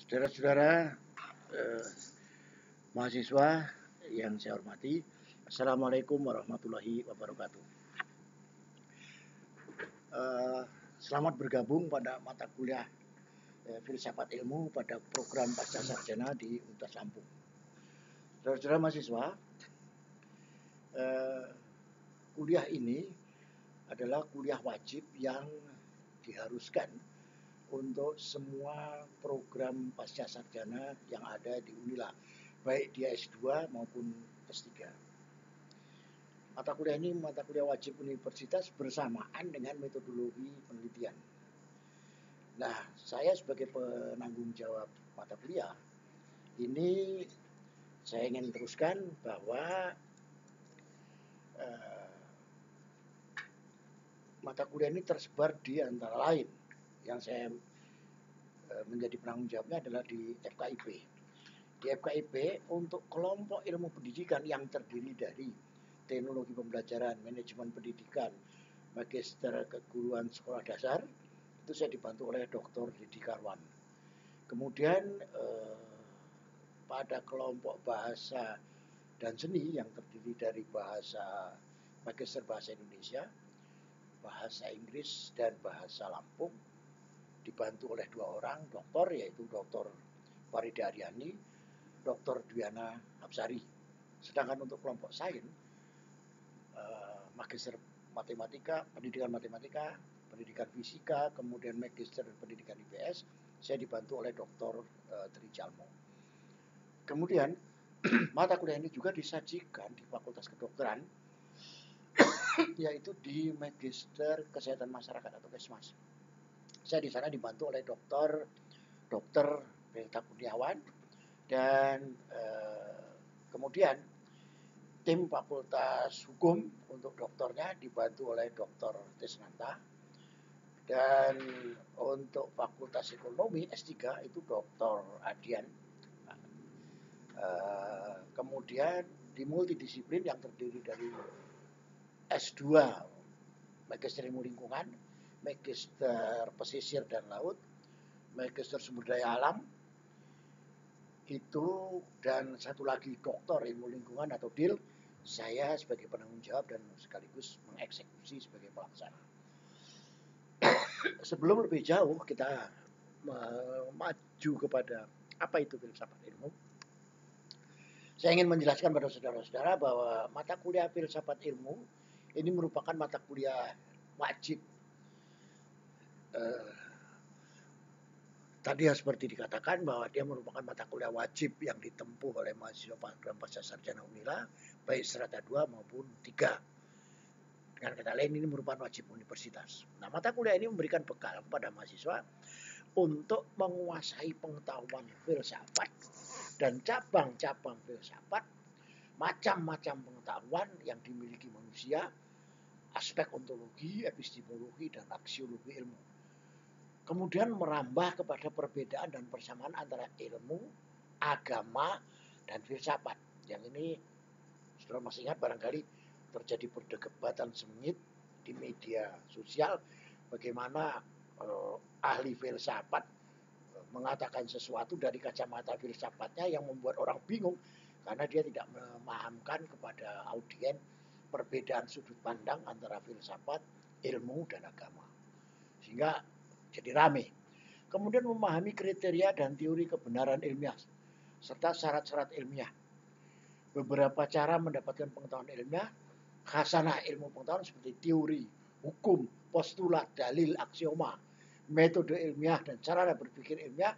Saudara-saudara, eh, mahasiswa yang saya hormati, Assalamualaikum warahmatullahi wabarakatuh. Selamat bergabung pada mata kuliah Filsafat Ilmu pada program Pasca Sarjana di Universitas Lampung. Saudara-saudara mahasiswa, kuliah ini adalah kuliah wajib yang diharuskan untuk semua program pasca sarjana yang ada di Unila, baik dia S2 maupun S3. Mata kuliah ini mata kuliah wajib universitas bersamaan dengan metodologi penelitian. Nah, saya sebagai penanggung jawab mata kuliah ini saya ingin teruskan bahwa mata kuliah ini tersebar di antara lain yang saya menjadi penanggung jawabnya adalah di FKIP. Di FKIP untuk kelompok ilmu pendidikan yang terdiri dari teknologi pembelajaran, manajemen pendidikan, magister keguruan sekolah dasar, itu saya dibantu oleh Dr. Didi Karwan. Kemudian pada kelompok bahasa dan seni yang terdiri dari magister bahasa Indonesia, bahasa Inggris, dan bahasa Lampung, dibantu oleh dua orang doktor, yaitu Dr. Farida Aryani, Dr. Dwiana Hapsari. Sedangkan untuk kelompok sains, magister matematika, pendidikan fisika, kemudian magister pendidikan IPS, saya dibantu oleh Dr. Tri Jalmo. Kemudian mata kuliah ini juga disajikan di Fakultas Kedokteran, yaitu di Magister Kesehatan Masyarakat atau Kesmas. Saya di sana dibantu oleh Dr. Belta Kurniawan, dan kemudian tim Fakultas Hukum untuk doktornya dibantu oleh Dr. Tisnanta, dan untuk Fakultas Ekonomi S3 itu Dr. Adian. Kemudian di multidisiplin yang terdiri dari S2 Magister Ilmu Lingkungan, Magister Pesisir dan Laut, Magister Sumber Daya Alam, itu, dan satu lagi Doktor Ilmu Lingkungan atau DIL, saya sebagai penanggung jawab dan sekaligus mengeksekusi sebagai pelaksana. Sebelum lebih jauh kita maju kepada apa itu filsafat ilmu, saya ingin menjelaskan pada saudara-saudara bahwa mata kuliah filsafat ilmu ini merupakan mata kuliah wajib. Tadi seperti dikatakan bahwa dia merupakan mata kuliah wajib yang ditempuh oleh mahasiswa program pasca sarjana Unila, baik strata 2 maupun 3. Dengan kata lain, ini merupakan wajib universitas. Nah, mata kuliah ini memberikan bekal kepada mahasiswa untuk menguasai pengetahuan filsafat dan cabang-cabang filsafat, macam-macam pengetahuan yang dimiliki manusia, aspek ontologi, epistemologi, dan aksiologi ilmu. Kemudian merambah kepada perbedaan dan persamaan antara ilmu, agama, dan filsafat. Yang ini, saudara masih ingat barangkali terjadi perdebatan sengit di media sosial bagaimana ahli filsafat mengatakan sesuatu dari kacamata filsafatnya yang membuat orang bingung karena dia tidak memahamkan kepada audiens perbedaan sudut pandang antara filsafat, ilmu, dan agama. Sehingga jadi rame. Kemudian memahami kriteria dan teori kebenaran ilmiah serta syarat-syarat ilmiah. Beberapa cara mendapatkan pengetahuan ilmiah, khasanah ilmu pengetahuan seperti teori, hukum, postulat, dalil, aksioma, metode ilmiah, dan cara berpikir ilmiah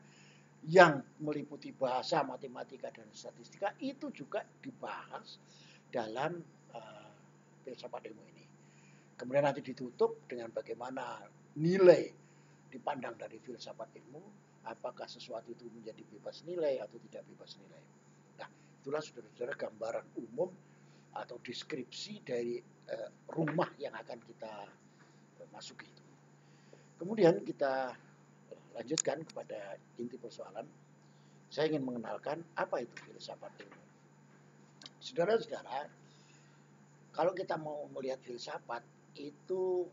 yang meliputi bahasa, matematika, dan statistika, itu juga dibahas dalam filsafat ilmu ini. Kemudian nanti ditutup dengan bagaimana nilai dipandang dari filsafat ilmu, apakah sesuatu itu menjadi bebas nilai atau tidak bebas nilai. Nah, itulah saudara-saudara gambaran umum atau deskripsi dari rumah yang akan kita masuki itu. Kemudian kita lanjutkan kepada inti persoalan. Saya ingin mengenalkan apa itu filsafat ilmu. Saudara-saudara, kalau kita mau melihat filsafat itu,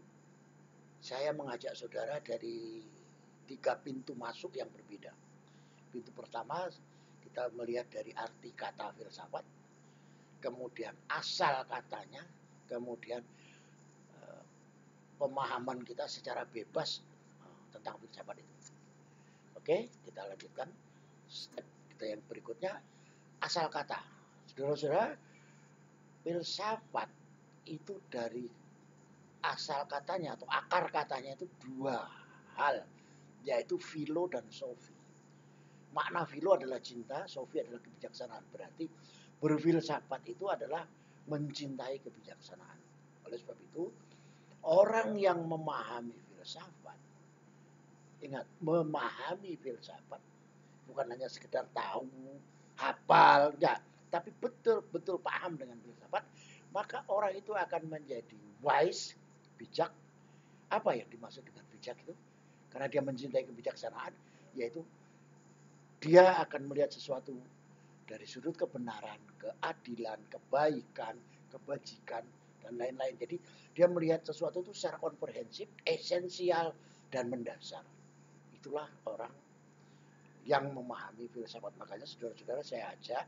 saya mengajak saudara dari 3 pintu masuk yang berbeda. pintu pertama kita melihat dari arti kata filsafat, kemudian asal katanya, kemudian pemahaman kita secara bebas tentang filsafat itu. Oke, kita lanjutkan step kita yang berikutnya, asal kata. Saudara-saudara, filsafat itu dari asal katanya atau akar katanya itu dua hal, yaitu philo dan sophie. Makna philo adalah cinta, sophie adalah kebijaksanaan. Berarti berfilsafat itu adalah mencintai kebijaksanaan. Oleh sebab itu, orang yang memahami filsafat, ingat, memahami filsafat bukan hanya sekedar tahu, hafal, enggak, tapi betul-betul paham dengan filsafat, maka orang itu akan menjadi wise, bijak. Apa yang dimaksud dengan bijak itu? Karena dia mencintai kebijaksanaan, yaitu dia akan melihat sesuatu dari sudut kebenaran, keadilan, kebaikan, kebajikan, dan lain-lain. Jadi dia melihat sesuatu itu secara komprehensif, esensial, dan mendasar. Itulah orang yang memahami filsafat. Makanya saudara-saudara saya ajak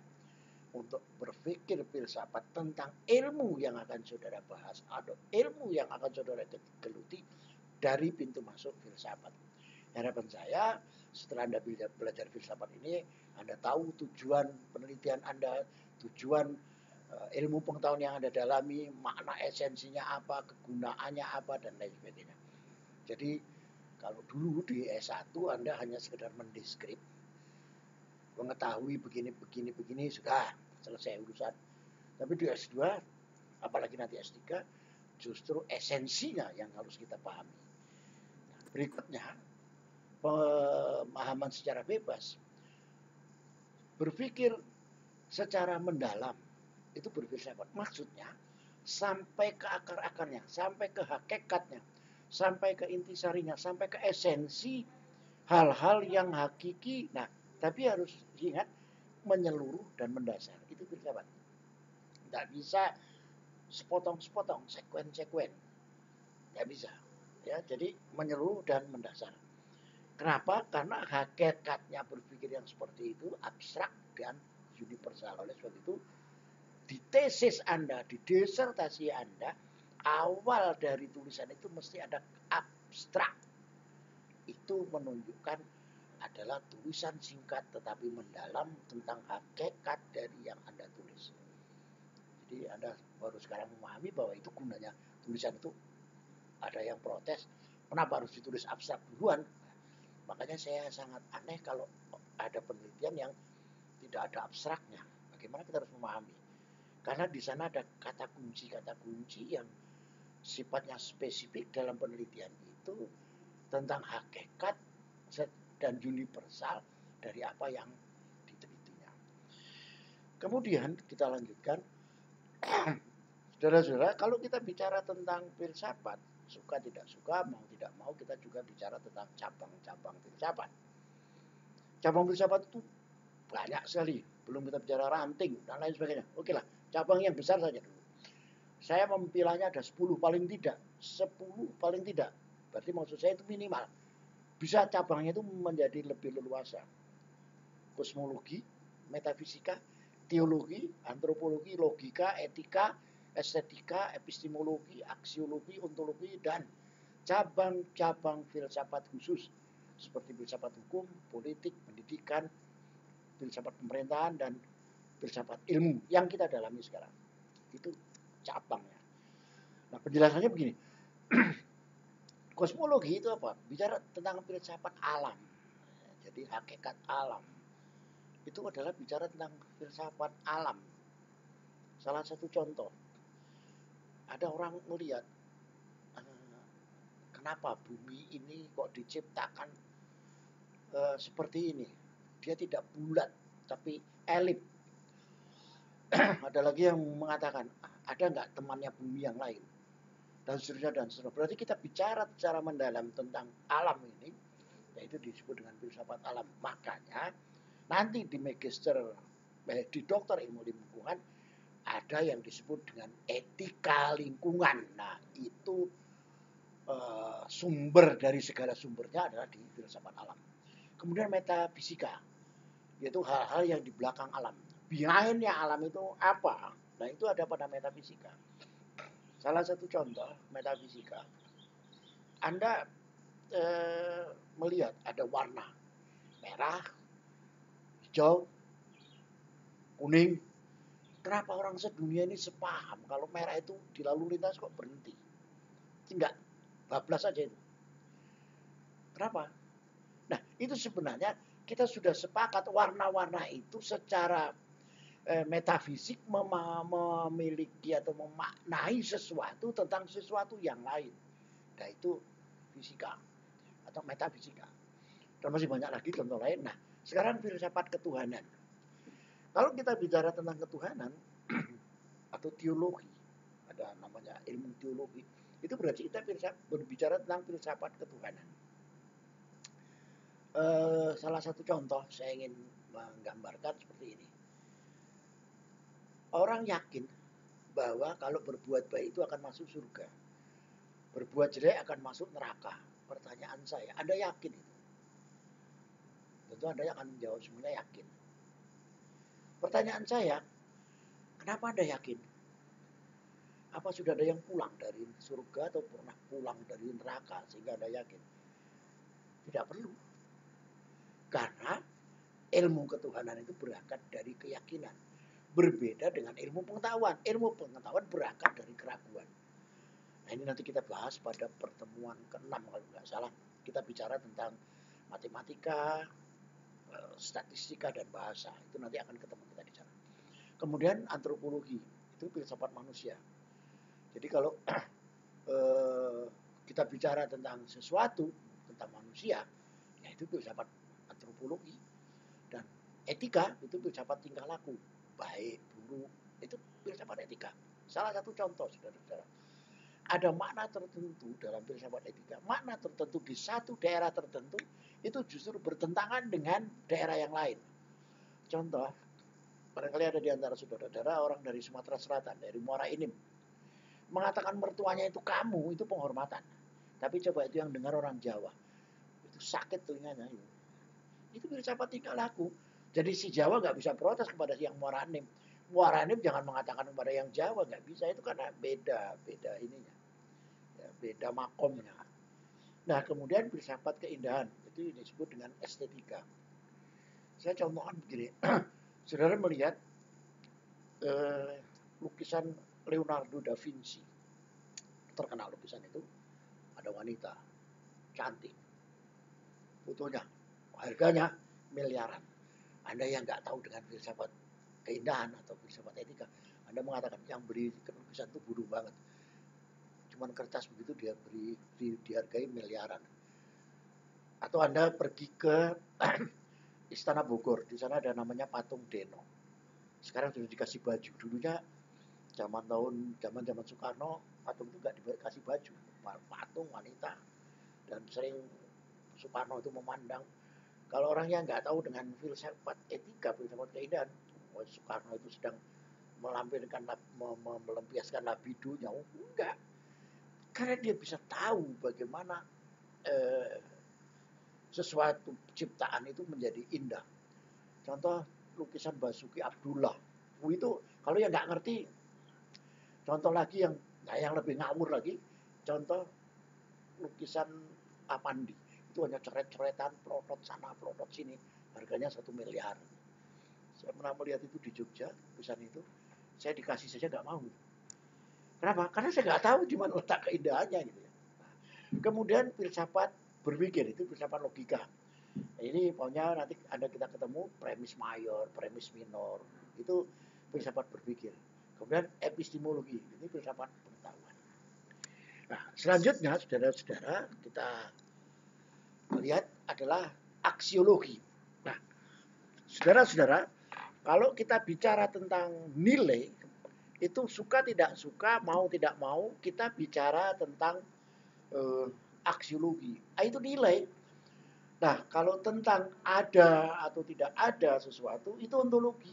untuk berpikir filsafat tentang ilmu yang akan saudara bahas atau ilmu yang akan saudara geluti dari pintu masuk filsafat. Harapan saya setelah Anda belajar filsafat ini, Anda tahu tujuan penelitian Anda, tujuan ilmu pengetahuan yang Anda dalami, makna esensinya apa, kegunaannya apa, dan lain sebagainya. Jadi kalau dulu di S1 Anda hanya sekedar mendeskrip, mengetahui begini, sudah selesai urusan. Tapi di S2, apalagi nanti S3, justru esensinya yang harus kita pahami. Nah, berikutnya, pemahaman secara bebas. Berpikir secara mendalam, itu berfilsafat. Maksudnya, sampai ke akar-akarnya, sampai ke hakikatnya, sampai ke intisarinya, sampai ke esensi hal-hal yang hakiki. Nah, tapi harus diingat menyeluruh dan mendasar. Itu filsafat. Tidak bisa sepotong-sepotong, sekuen-sekuen. Tidak bisa. Ya, jadi menyeluruh dan mendasar. Kenapa? Karena hakikatnya berpikir yang seperti itu abstrak dan universal. Oleh sebab itu, di tesis Anda, di disertasi Anda, awal dari tulisan itu mesti ada abstrak. Itu menunjukkan adalah tulisan singkat tetapi mendalam tentang hakikat dari yang Anda tulis. Jadi Anda baru sekarang memahami bahwa itu gunanya tulisan itu. Ada yang protes, kenapa harus ditulis abstrak duluan? Makanya saya sangat aneh kalau ada penelitian yang tidak ada abstraknya. Bagaimana kita harus memahami? Karena di sana ada kata kunci yang sifatnya spesifik dalam penelitian itu tentang hakikat dan universal dari apa yang ditelitinya. Kemudian kita lanjutkan. Saudara-saudara, kalau kita bicara tentang filsafat, suka tidak suka, mau tidak mau, kita juga bicara tentang cabang-cabang filsafat. Cabang filsafat itu banyak sekali. Belum kita bicara ranting dan lain sebagainya. Oke lah, cabang yang besar saja dulu. Saya memilahnya ada 10 paling tidak. 10 paling tidak. Berarti maksud saya itu minimal. Bisa cabangnya itu menjadi lebih leluasa. Kosmologi, metafisika, teologi, antropologi, logika, etika, estetika, epistemologi, aksiologi, ontologi, dan cabang-cabang filsafat khusus seperti filsafat hukum, politik, pendidikan, filsafat pemerintahan, dan filsafat ilmu yang kita dalami sekarang. Itu cabangnya. Nah, penjelasannya begini. Kosmologi itu apa? Bicara tentang filsafat alam. Jadi hakikat alam. Itu adalah bicara tentang filsafat alam. Salah satu contoh. Ada orang melihat kenapa bumi ini kok diciptakan seperti ini. Dia tidak bulat, tapi elip. Ada lagi yang mengatakan, ada nggak temannya bumi yang lain? Dan seterusnya, dan seterusnya. Berarti kita bicara secara mendalam tentang alam ini, yaitu disebut dengan filsafat alam. Makanya, nanti di magister, di dokter ilmu lingkungan, ada yang disebut dengan etika lingkungan. Nah, itu sumber dari segala sumbernya adalah di filsafat alam. Kemudian metafisika. yaitu hal-hal yang di belakang alam. Behind-nya alam itu apa? Nah, itu ada pada metafisika. Salah satu contoh metafisika, Anda melihat ada warna merah, hijau, kuning. Kenapa orang sedunia ini sepaham kalau merah itu di lalu lintas kok berhenti? Enggak, bablas saja itu. Kenapa? Nah, itu sebenarnya kita sudah sepakat warna-warna itu secara metafisik memiliki atau memaknai sesuatu tentang sesuatu yang lain. Nah, itu fisika atau metafisika. Dan masih banyak lagi contoh lain. Nah, sekarang filsafat ketuhanan. Kalau kita bicara tentang ketuhanan atau teologi, ada namanya ilmu teologi, itu berarti kita berbicara tentang filsafat ketuhanan. Salah satu contoh saya ingin menggambarkan seperti ini. Orang yakin bahwa kalau berbuat baik itu akan masuk surga, berbuat jelek akan masuk neraka. Pertanyaan saya, Anda yakin itu? Tentu Anda akan menjawab sebenarnya yakin. Pertanyaan saya, kenapa Anda yakin? Apa sudah ada yang pulang dari surga atau pernah pulang dari neraka sehingga Anda yakin? Tidak perlu. Karena ilmu ketuhanan itu berangkat dari keyakinan. Berbeda dengan ilmu pengetahuan. Ilmu pengetahuan berangkat dari keraguan. Nah, ini nanti kita bahas pada pertemuan ke-6 kalau nggak salah. Kita bicara tentang matematika, statistika, dan bahasa. Itu nanti akan ketemu kita di sana. Kemudian antropologi, itu filsafat manusia. Jadi kalau kita bicara tentang sesuatu, tentang manusia, ya itu filsafat antropologi. Dan etika, itu filsafat tingkah laku. Baik, buruk, itu filsafat etika. Salah satu contoh, saudara-saudara. Ada makna tertentu dalam filsafat etika. Makna tertentu di satu daerah tertentu itu justru bertentangan dengan daerah yang lain. Contoh, barangkali ada di antara saudara-saudara orang dari Sumatera Selatan, dari Muara Enim, mengatakan mertuanya itu kamu, itu penghormatan. Tapi coba itu yang dengar orang Jawa, itu sakit telinganya. Itu filsafat tingkah laku. Jadi si Jawa nggak bisa protes kepada yang Muara Enim. Muara Enim jangan mengatakan kepada yang Jawa, nggak bisa. Itu karena beda ininya. Beda makomnya. Nah, kemudian filsafat keindahan itu disebut dengan estetika. Saya contohkan begini, saudara melihat lukisan Leonardo da Vinci, terkenal lukisan itu, ada wanita cantik, fotonya, harganya miliaran. Anda yang nggak tahu dengan filsafat keindahan atau filsafat etika, Anda mengatakan yang beri lukisan itu bodoh banget. Cuman kertas begitu dia dihargai miliaran. Atau Anda pergi ke Istana Bogor, di sana ada namanya patung Deno. Sekarang sudah dikasih baju. Dulunya zaman Soekarno, patung itu nggak dikasih baju, patung wanita. Dan sering Soekarno itu memandang, kalau orang yang nggak tahu dengan filsafat etika, filsafat keindahan, Soekarno itu sedang melampiaskan libidonya. Oh, enggak. Karena dia bisa tahu bagaimana sesuatu ciptaan itu menjadi indah. Contoh lukisan Basuki Abdullah. Itu kalau yang nggak ngerti, contoh lagi yang lebih ngawur lagi, contoh lukisan Apandi. Itu hanya coret-coretan, plotot sana, plotot sini. Harganya 1 miliar. Saya pernah melihat itu di Jogja, lukisan itu. Saya dikasih saja nggak mau. Kenapa? Karena saya nggak tahu di mana letak keindahannya gitu ya. Kemudian filsafat berpikir, itu filsafat logika. Ini pokoknya nanti ada kita ketemu premis mayor, premis minor, itu filsafat berpikir. Kemudian epistemologi, ini filsafat pengetahuan. Nah, selanjutnya saudara-saudara kita lihat adalah aksiologi. Nah, saudara-saudara, kalau kita bicara tentang nilai, itu suka tidak suka, mau tidak mau, kita bicara tentang aksiologi. Itu nilai. Nah, kalau tentang ada atau tidak ada sesuatu, itu ontologi.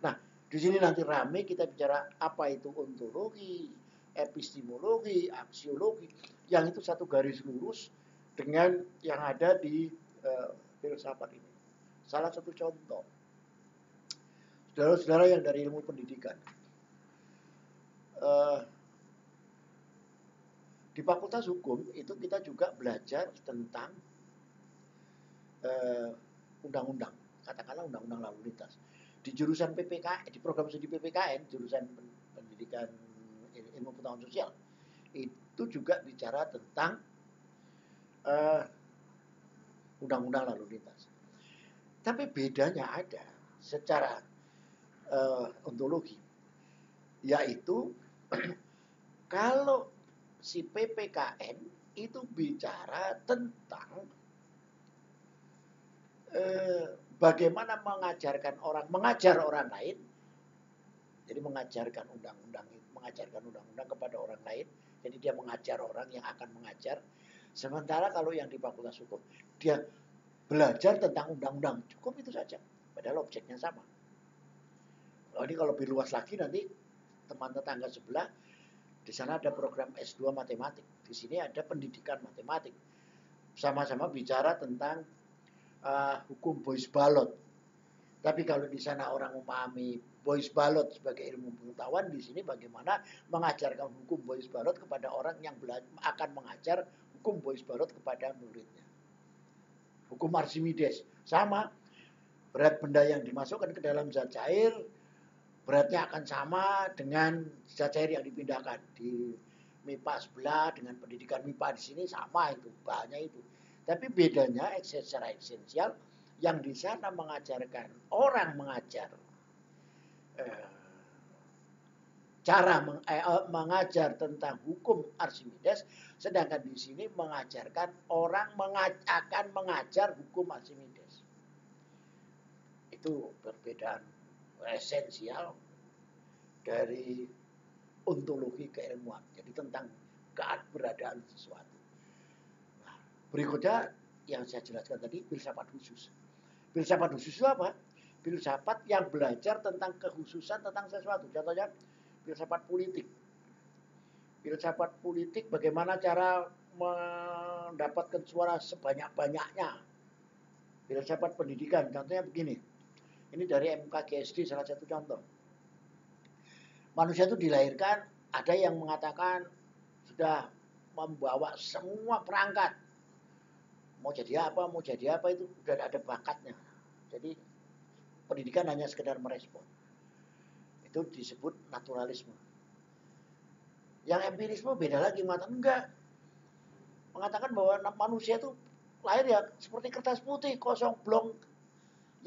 Nah, di sini nanti rame kita bicara apa itu ontologi, epistemologi, aksiologi. Yang itu satu garis lurus dengan yang ada di filsafat ini. Salah satu contoh, saudara-saudara yang dari ilmu pendidikan, di Fakultas Hukum itu kita juga belajar tentang undang-undang, katakanlah undang-undang lalu lintas. Di jurusan PPK, di program studi PPKN, jurusan pendidikan ilmu pengetahuan sosial, itu juga bicara tentang undang-undang lalu lintas. Tapi bedanya ada secara ontologi, yaitu kalau si PPKN itu bicara tentang bagaimana mengajar orang lain, jadi mengajarkan undang-undang kepada orang lain, jadi dia mengajar orang yang akan mengajar. Sementara kalau yang di Fakultas Hukum, dia belajar tentang undang-undang, cukup itu saja, padahal objeknya sama. Ini kalau lebih luas lagi nanti teman tetangga sebelah, di sana ada program S2 matematik, di sini ada pendidikan matematik, sama-sama bicara tentang hukum Boyce Ballot. Tapi kalau di sana orang memahami Boyce Ballot sebagai ilmu pengetahuan, di sini bagaimana mengajarkan hukum Boyce Ballot kepada orang yang akan mengajar hukum Boyce Ballot kepada muridnya. Hukum Archimedes sama, berat benda yang dimasukkan ke dalam zat cair beratnya akan sama dengan zat cair yang dipindahkan. Di MIPA sebelah dengan pendidikan MIPA di sini sama itu, bahannya itu. Tapi bedanya secara esensial, yang di sana mengajarkan orang mengajar cara mengajar tentang hukum Archimedes, sedangkan di sini mengajarkan orang akan mengajar hukum Archimedes. Itu perbedaan esensial dari ontologi keilmuan, jadi tentang keberadaan sesuatu. Nah, berikutnya yang saya jelaskan tadi, filsafat khusus. Filsafat khusus itu apa? Filsafat yang belajar tentang kekhususan tentang sesuatu. Contohnya filsafat politik. Filsafat politik bagaimana cara mendapatkan suara sebanyak-banyaknya. Filsafat pendidikan, contohnya begini. Ini dari MKGSD salah satu contoh. Manusia itu dilahirkan, ada yang mengatakan sudah membawa semua perangkat. Mau jadi apa itu sudah ada bakatnya. Jadi pendidikan hanya sekedar merespon. Itu disebut naturalisme. Yang empirisme beda lagi, enggak. Mengatakan bahwa manusia itu lahir ya seperti kertas putih, kosong, blong.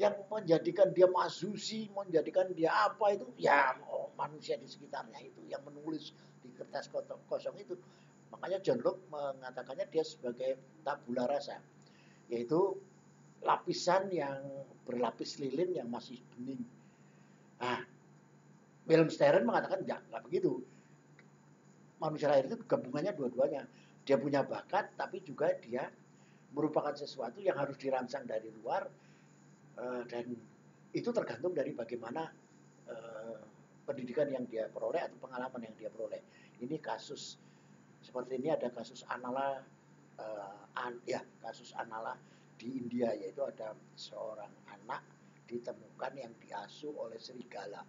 Yang menjadikan dia mazusi, menjadikan dia apa itu, ya manusia di sekitarnya itu, yang menulis di kertas kosong itu. Makanya John Locke mengatakannya dia sebagai tabula rasa, yaitu lapisan yang berlapis lilin yang masih bening. Nah, Wilhelm Stern mengatakan enggak begitu. Manusia lahir itu gabungannya dua-duanya. Dia punya bakat, tapi juga dia merupakan sesuatu yang harus dirangsang dari luar, dan itu tergantung dari bagaimana pendidikan yang dia peroleh atau pengalaman yang dia peroleh. Ini kasus seperti ini, ada kasus Anala, kasus Anala di India, yaitu ada seorang anak ditemukan yang diasuh oleh serigala.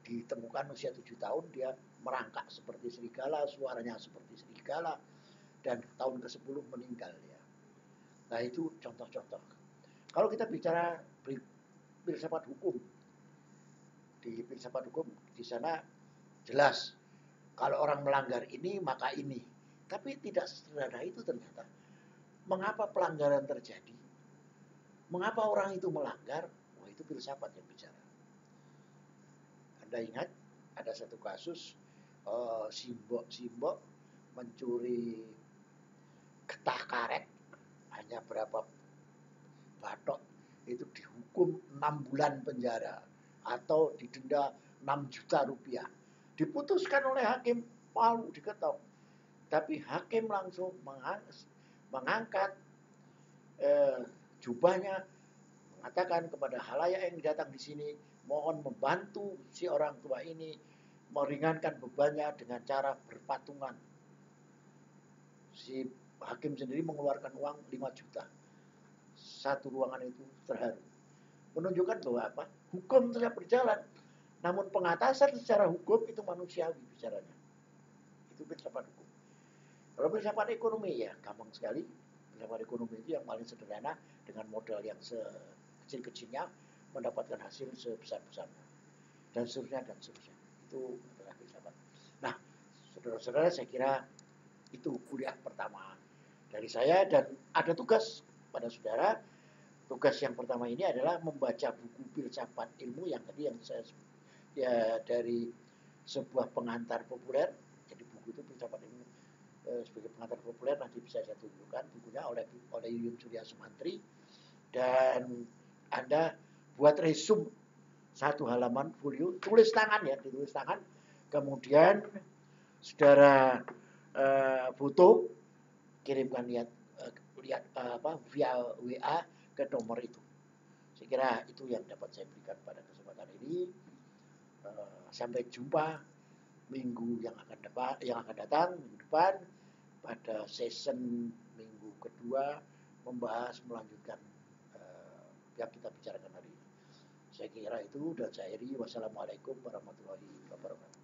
Ditemukan usia 7 tahun, dia merangkak seperti serigala, suaranya seperti serigala, dan tahun ke-10 meninggal ya. Nah, itu contoh-contoh. Kalau kita bicara filsafat hukum, di filsafat hukum di sana jelas kalau orang melanggar ini maka ini. Tapi tidak sesederhana itu ternyata. Mengapa pelanggaran terjadi? Mengapa orang itu melanggar? Wah, itu filsafat yang bicara. Anda ingat ada satu kasus Simbok mencuri getah karet, hanya berapa batok, itu dihukum 6 bulan penjara atau didenda 6 juta rupiah. Diputuskan oleh hakim, palu diketok. Tapi hakim langsung mengangkat jubahnya, mengatakan kepada halayak yang datang di sini, mohon membantu si orang tua ini meringankan bebannya dengan cara berpatungan. Si hakim sendiri mengeluarkan uang 5 juta. satu ruangan itu terharu. Menunjukkan bahwa apa? Hukum tetap berjalan. Namun pengatasan secara hukum itu manusiawi bicaranya. Itu filsafat hukum. Kalau filsafat ekonomi ya gampang sekali. Filsafat ekonomi itu yang paling sederhana dengan modal yang sekecil-kecilnya mendapatkan hasil sebesar-besarnya. Dan seterusnya dan seterusnya. Itu adalah filsafat. Nah, saudara-saudara, saya kira itu kuliah pertama dari saya, dan ada tugas pada saudara. Tugas yang pertama ini adalah membaca buku filsafat ilmu yang tadi yang saya sebut ya, dari sebuah pengantar populer. Jadi buku itu filsafat ilmu sebagai pengantar populer, nanti bisa saya tunjukkan bukunya oleh Yuyun Surya Sumantri, dan Anda buat resume satu halaman folio, tulis tangan ya, ditulis tangan, kemudian saudara foto, kirimkan lihat via WA ke nomor itu. Saya kira itu yang dapat saya berikan pada kesempatan ini. Sampai jumpa minggu yang akan datang, minggu depan, pada season minggu kedua, melanjutkan yang kita bicarakan hari ini. Saya kira itu, dan saya akhiri. Wassalamualaikum warahmatullahi wabarakatuh.